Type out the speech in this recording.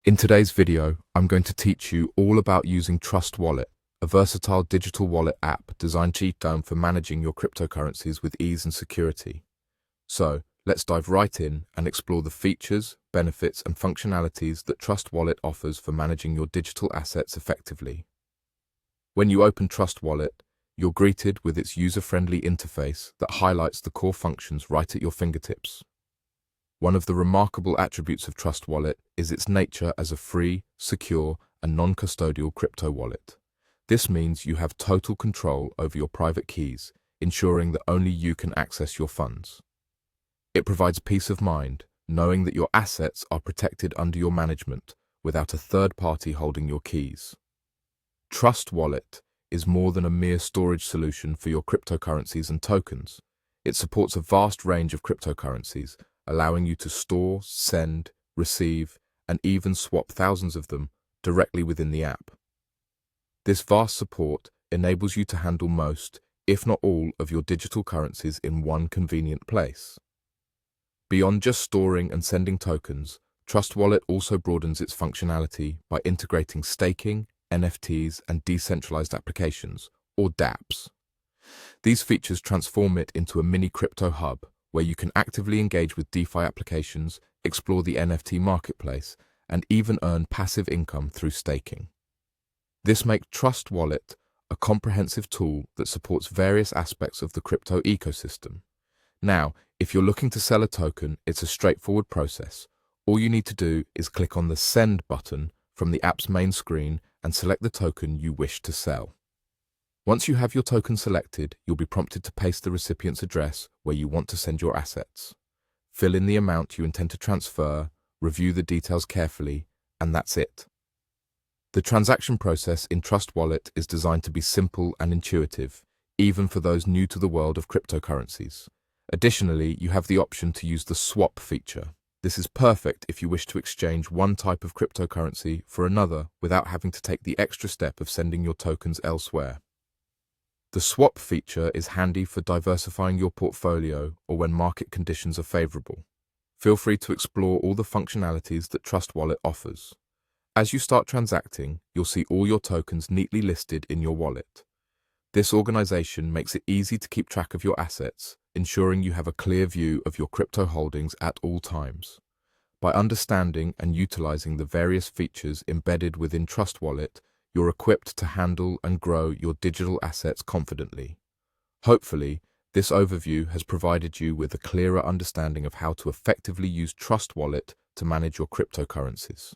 In today's video, I'm going to teach you all about using Trust Wallet, a versatile digital wallet app designed for managing your cryptocurrencies with ease and security. So, let's dive right in and explore the features, benefits, and functionalities that Trust Wallet offers for managing your digital assets effectively. When you open Trust Wallet, you're greeted with its user-friendly interface that highlights the core functions right at your fingertips. One of the remarkable attributes of Trust Wallet is its nature as a free, secure, and non-custodial crypto wallet. This means you have total control over your private keys, ensuring that only you can access your funds. It provides peace of mind, knowing that your assets are protected under your management without a third party holding your keys. Trust Wallet is more than a mere storage solution for your cryptocurrencies and tokens. It supports a vast range of cryptocurrencies, allowing you to store, send, receive, and even swap thousands of them directly within the app. This vast support enables you to handle most, if not all, of your digital currencies in one convenient place. Beyond just storing and sending tokens, Trust Wallet also broadens its functionality by integrating staking, NFTs, and decentralized applications, or dApps. These features transform it into a mini crypto hub, where you can actively engage with DeFi applications, explore the NFT marketplace, and even earn passive income through staking. This makes Trust Wallet a comprehensive tool that supports various aspects of the crypto ecosystem. Now, if you're looking to sell a token, it's a straightforward process. All you need to do is click on the Send button from the app's main screen and select the token you wish to sell. Once you have your token selected, you'll be prompted to paste the recipient's address where you want to send your assets. Fill in the amount you intend to transfer, review the details carefully, and that's it. The transaction process in Trust Wallet is designed to be simple and intuitive, even for those new to the world of cryptocurrencies. Additionally, you have the option to use the swap feature. This is perfect if you wish to exchange one type of cryptocurrency for another without having to take the extra step of sending your tokens elsewhere. The swap feature is handy for diversifying your portfolio or when market conditions are favorable. Feel free to explore all the functionalities that Trust Wallet offers. As you start transacting, you'll see all your tokens neatly listed in your wallet. This organization makes it easy to keep track of your assets, ensuring you have a clear view of your crypto holdings at all times. By understanding and utilizing the various features embedded within Trust Wallet, you're equipped to handle and grow your digital assets confidently. Hopefully, this overview has provided you with a clearer understanding of how to effectively use Trust Wallet to manage your cryptocurrencies.